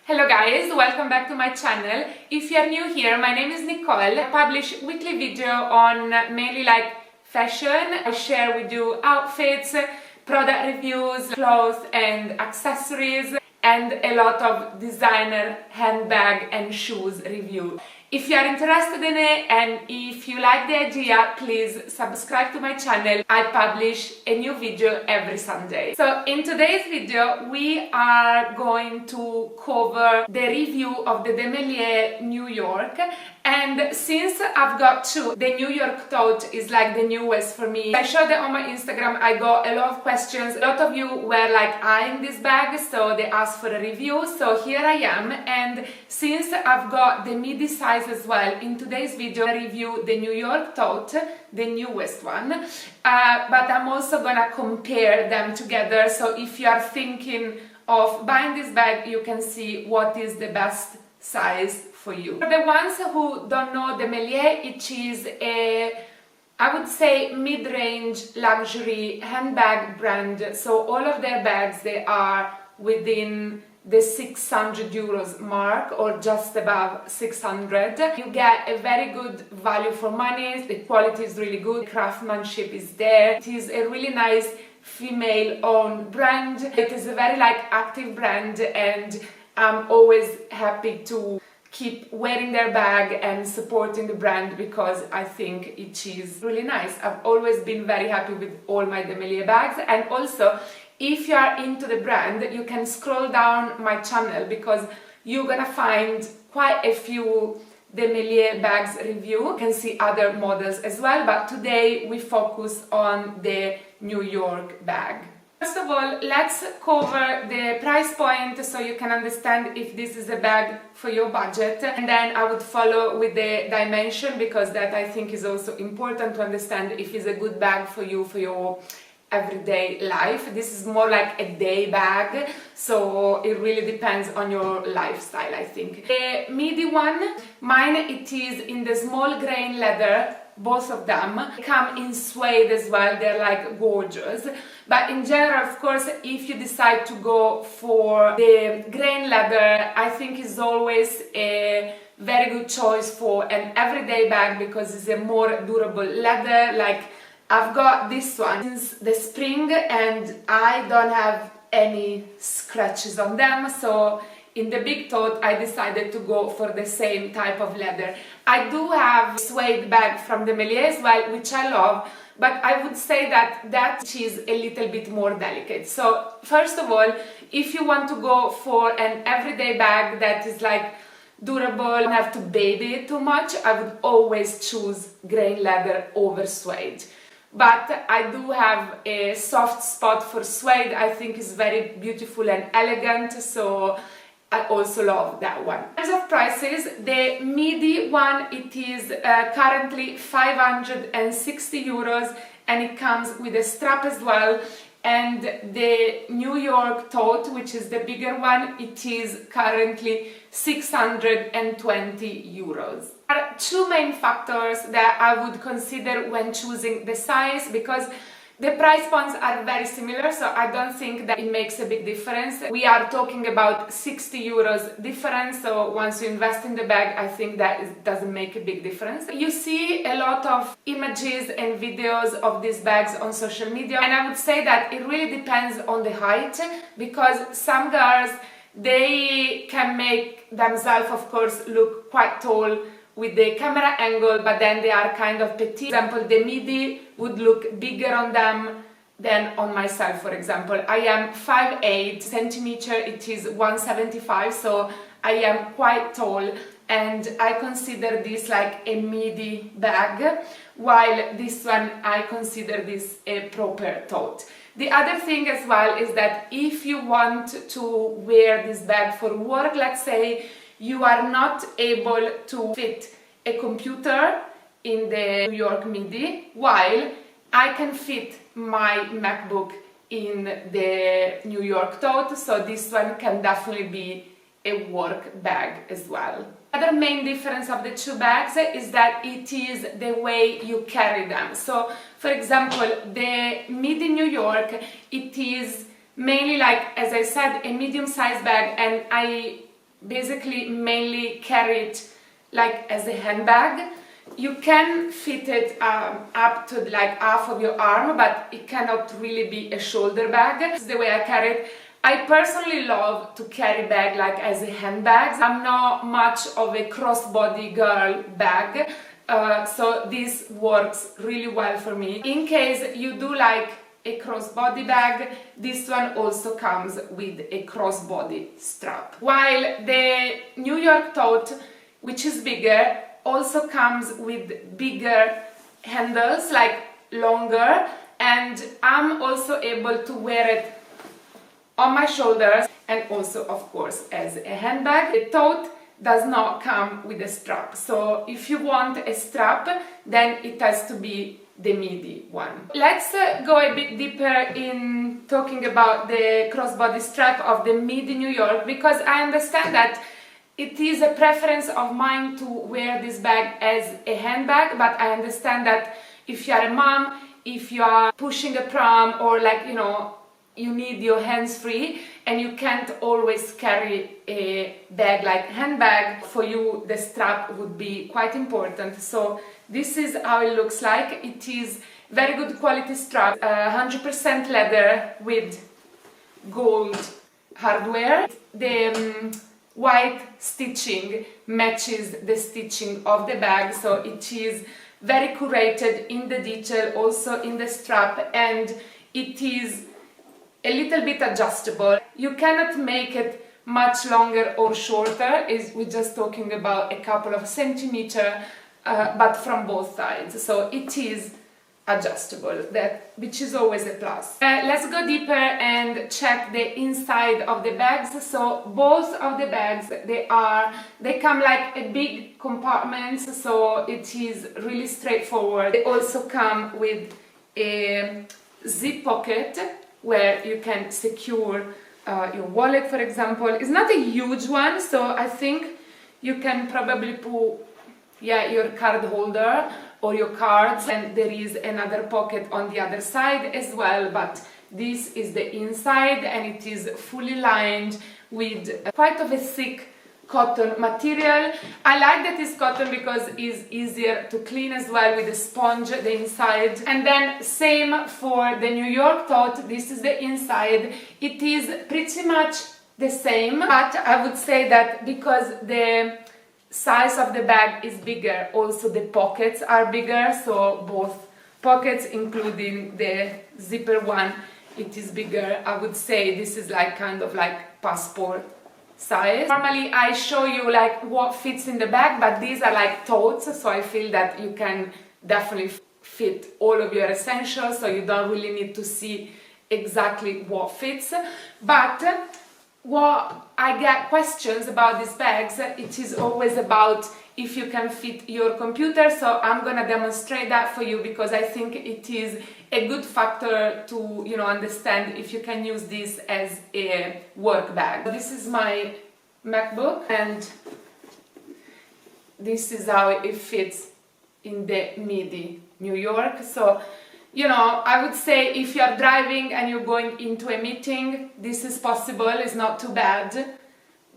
Hello guys, welcome back to my channel. If you are new here, my name is Nicole. I publish weekly video on mainly like fashion. I share with you outfits, product reviews, clothes and accessories, and a lot of designer handbag and shoes review. If you are interested in it and if you like the idea, please subscribe to my channel. I publish a new video every Sunday. So in today's video, we are going to cover the review of the DEMELLIER New York. And since I've got two, the New York tote is like the newest for me. I showed it on my Instagram, I got a lot of questions. A lot of you were like eyeing this bag, so they asked for a review. So here I am, and since I've got the midi size as well, in today's video I review the New York tote, the newest one. But I'm also gonna compare them together, so if you are thinking of buying this bag, you can see what is the best size for you. For the ones who don't know DEMELLIER, it is a, I would say, mid-range luxury handbag brand. So all of their bags, they are within the 600 euros mark or just above 600. You get a very good value for money, the quality is really good, craftsmanship is there. It is a really nice female-owned brand. It is a very like active brand, and I'm always happy to keep wearing their bag and supporting the brand because I think it is really nice. I've always been very happy with all my DEMELLIER bags, and also if you are into the brand, you can scroll down my channel because you're gonna find quite a few DEMELLIER bags review. You can see other models as well, but today we focus on the New York bag. First of all, let's cover the price point so you can understand if this is a bag for your budget, and then I would follow with the dimension because that I think is also important to understand if it's a good bag for you for your everyday life. This is more like a day bag, so it really depends on your lifestyle, I think. The midi one, mine, it is in the small grain leather. Both of them come in suede as well, they're like gorgeous. But in general, of course, if you decide to go for the grain leather, I think it's always a very good choice for an everyday bag because it's a more durable leather. Like, I've got this one since the spring and I don't have any scratches on them, so in the big tote I decided to go for the same type of leather. I do have a suede bag from DEMELLIER as well, which I love, but I would say that is a little bit more delicate. So first of all, if you want to go for an everyday bag that is like durable, don't have to baby it too much, I would always choose grain leather over suede. But I do have a soft spot for suede. I think it's very beautiful and elegant, so I also love that one. In terms of prices, the midi one, it is currently 560 euros and it comes with a strap as well. And the New York tote, which is the bigger one, it is currently 620 euros. There are two main factors that I would consider when choosing the size, because the price points are very similar, so I don't think that it makes a big difference. We are talking about 60 euros difference, so once you invest in the bag, I think that it doesn't make a big difference. You see a lot of images and videos of these bags on social media, and I would say that it really depends on the height, because some girls, they can make themselves, of course, look quite tall with the camera angle, but then they are kind of petite. For example, the midi would look bigger on them than on myself, for example. I am 5'8 centimeter, it is 175, so I am quite tall, and I consider this like a midi bag, while this one, I consider this a proper tote. The other thing as well is that if you want to wear this bag for work, let's say, you are not able to fit a computer in the New York midi, while I can fit my MacBook in the New York tote, so this one can definitely be a work bag as well. Other main difference of the two bags is that it is the way you carry them. So, for example, the midi New York, it is mainly like, as I said, a medium-sized bag, and I basically mainly carry it like as a handbag. You can fit it up to like half of your arm, but it cannot really be a shoulder bag. This is the way I carry it. I personally love to carry bag like as a handbag. I'm not much of a crossbody girl bag, so this works really well for me. In case you do like a crossbody bag, this one also comes with a crossbody strap. While the New York tote, which is bigger, also comes with bigger handles, like longer, and I'm also able to wear it on my shoulders and also of course as a handbag. The tote does not come with a strap, so if you want a strap, then it has to be the midi one. Let's go a bit deeper in talking about the crossbody strap of the midi New York, because I understand that it is a preference of mine to wear this bag as a handbag, but I understand that if you are a mom, if you are pushing a pram, or like, you know, you need your hands free and you can't always carry a bag like handbag, for you the strap would be quite important. So this is how it looks like. It is very good quality strap, 100% leather with gold hardware. The white stitching matches the stitching of the bag, so it is very curated in the detail, also in the strap, and it is a little bit adjustable. You cannot make it much longer or shorter, we're just talking about a couple of centimeters, but from both sides, so it is adjustable, which is always a plus. Let's go deeper and check the inside of the bags. So both of the bags, they come like a big compartments, so it is really straightforward. They also come with a zip pocket where you can secure your wallet, for example. It's not a huge one, so I think you can probably put your card holder or your cards, and there is another pocket on the other side as well, but this is the inside, and it is fully lined with quite of a thick cotton material. I like that it's cotton because it's easier to clean as well with a sponge, the inside. And then same for the New York tote, this is the inside. It is pretty much the same, but I would say that because the size of the bag is bigger, also the pockets are bigger, so both pockets, including the zipper one, it is bigger. I would say this is like kind of like passport size. Normally I show you like what fits in the bag, but these are like totes, so I feel that you can definitely fit all of your essentials, so you don't really need to see exactly what fits. But what I get questions about these bags, it is always about if you can fit your computer, so I'm gonna demonstrate that for you because I think it is a good factor to, you know, understand if you can use this as a work bag. This is my MacBook, and this is how it fits in the midi New York. So, you know, I would say if you're driving and you're going into a meeting, this is possible, it's not too bad,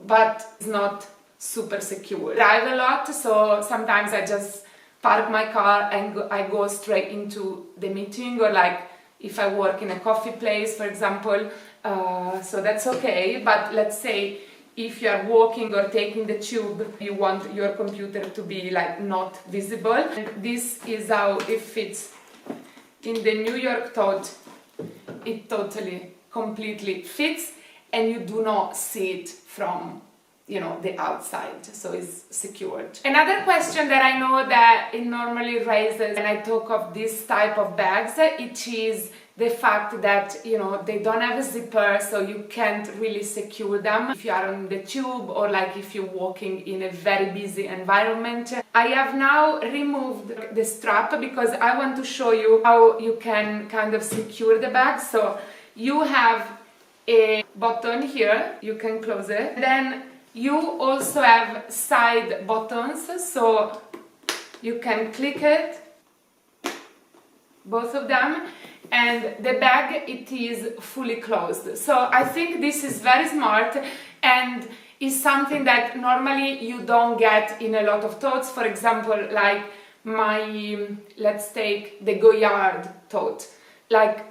but it's not super secure. I drive a lot, so sometimes I just park my car and I go straight into the meeting, or like if I work in a coffee place, for example, so that's okay. But let's say if you're walking or taking the tube, you want your computer to be like not visible. And this is how it fits in the New York tote. It totally, completely fits, and you do not see it from, you know, the outside, so it's secured. Another question that I know that it normally raises when I talk of this type of bags, it is the fact that, you know, they don't have a zipper, so you can't really secure them if you are on the tube or like if you're walking in a very busy environment. I have now removed the strap because I want to show you how you can kind of secure the bag. So you have a button here, you can close it. Then you also have side buttons, so you can click it, both of them, and the bag, it is fully closed. So I think this is very smart, and is something that normally you don't get in a lot of totes. For example, like let's take the Goyard tote. Like,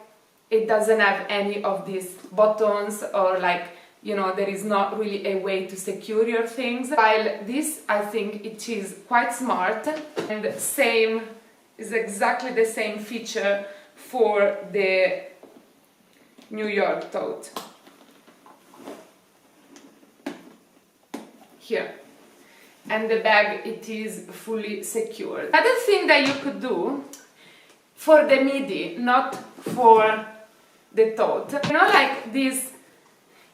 it doesn't have any of these buttons, or like, you know, there is not really a way to secure your things. While this, I think it is quite smart, and same is exactly the same feature for the New York tote. Here. And the bag, it is fully secured. Another thing that you could do for the midi, not for the tote, you know, like these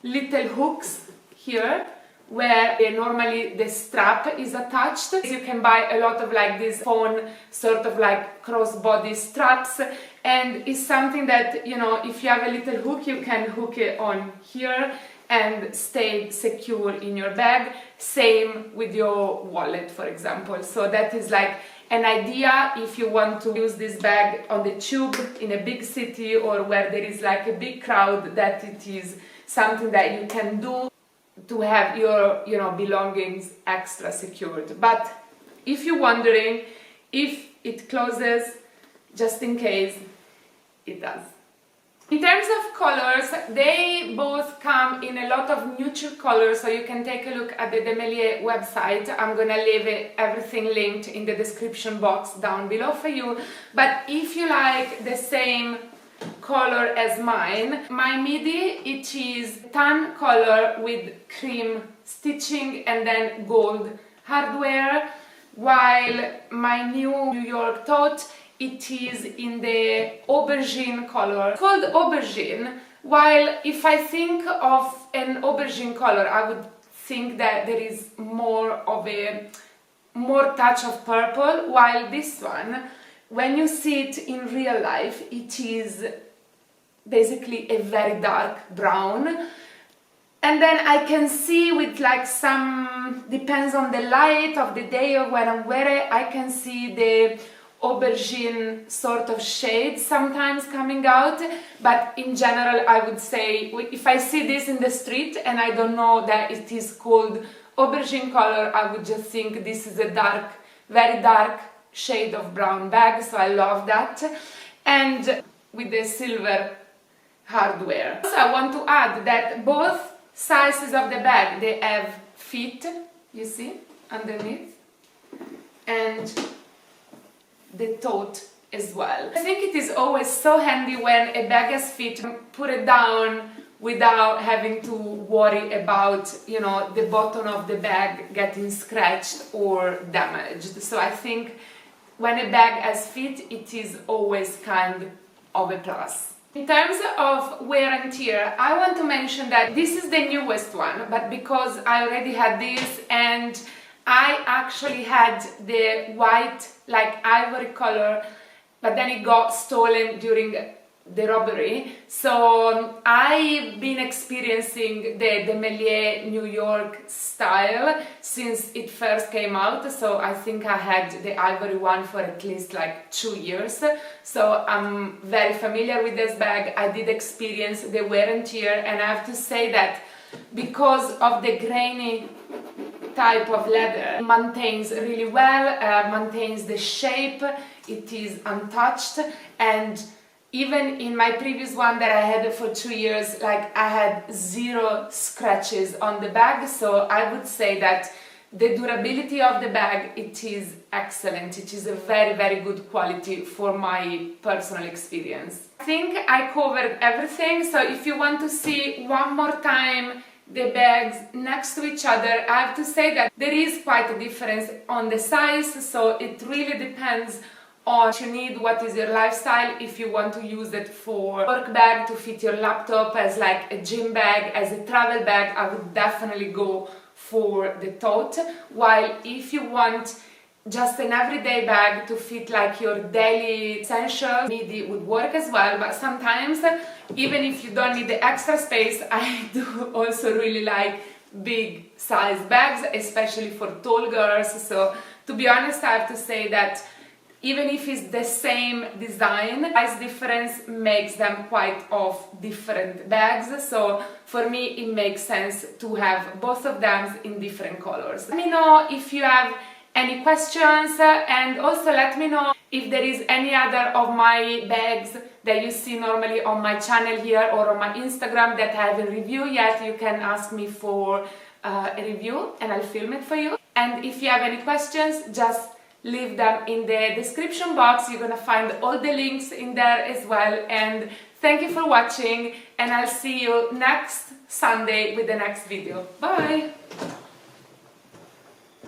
little hooks here, where normally the strap is attached. You can buy a lot of like these phone sort of like crossbody straps, and it's something that, you know, if you have a little hook, you can hook it on here and stay secure in your bag. Same with your wallet, for example. So that is like an idea if you want to use this bag on the tube in a big city, or where there is like a big crowd, that it is something that you can do to have your, you know, belongings extra secured. But if you're wondering if it closes, just in case, it does. In terms of colors, they both come in a lot of neutral colors, so you can take a look at the DEMELLIER website. I'm gonna leave everything linked in the description box down below for you. But if you like the same color as mine, my midi, it is tan color with cream stitching and then gold hardware, while my new New York tote, it is in the aubergine color. It's called aubergine, while if I think of an aubergine color, I would think that there is more touch of purple, while this one, when you see it in real life, it is basically a very dark brown. And then I can see with like some, depends on the light of the day or when I'm wearing it, I can see the aubergine sort of shade sometimes coming out. But in general, I would say, if I see this in the street and I don't know that it is called aubergine color, I would just think this is a dark, very dark shade of brown bag, so I love that. And with the silver hardware. So I want to add that both sizes of the bag, they have feet, you see, underneath, and the tote as well. I think it is always so handy when a bag has feet, put it down without having to worry about, you know, the bottom of the bag getting scratched or damaged. So I think when a bag has feet, it is always kind of a plus. In terms of wear and tear, I want to mention that this is the newest one, but because I already had this, and I actually had the white, like ivory color, but then it got stolen during the robbery. So I've been experiencing the DEMELLIER New York style since it first came out. So I think I had the ivory one for at least like 2 years. So I'm very familiar with this bag. I did experience the wear and tear, and I have to say that because of the grainy type of leather, it maintains really well, maintains the shape, it is untouched. And even in my previous one that I had for 2 years, like I had 0 scratches on the bag. So I would say that the durability of the bag, it is excellent. It is a very, very good quality for my personal experience. I think I covered everything. So if you want to see one more time the bags next to each other, I have to say that there is quite a difference on the size. So it really depends on what you need, what is your lifestyle. If you want to use it for work bag, to fit your laptop, as like a gym bag, as a travel bag, I would definitely go for the tote. While if you want just an everyday bag to fit like your daily essentials, midi would work as well. But sometimes, even if you don't need the extra space, I do also really like big size bags, especially for tall girls. So to be honest, I have to say that even if it's the same design, size difference makes them quite of different bags. So for me, it makes sense to have both of them in different colors. Let me know if you have any questions, and also let me know if there is any other of my bags that you see normally on my channel here or on my Instagram that I haven't reviewed yet. You can ask me for a review and I'll film it for you. And if you have any questions, just leave them in the description box. You're gonna find all the links in there as well. And thank you for watching, and I'll see you next Sunday with the next video. Bye!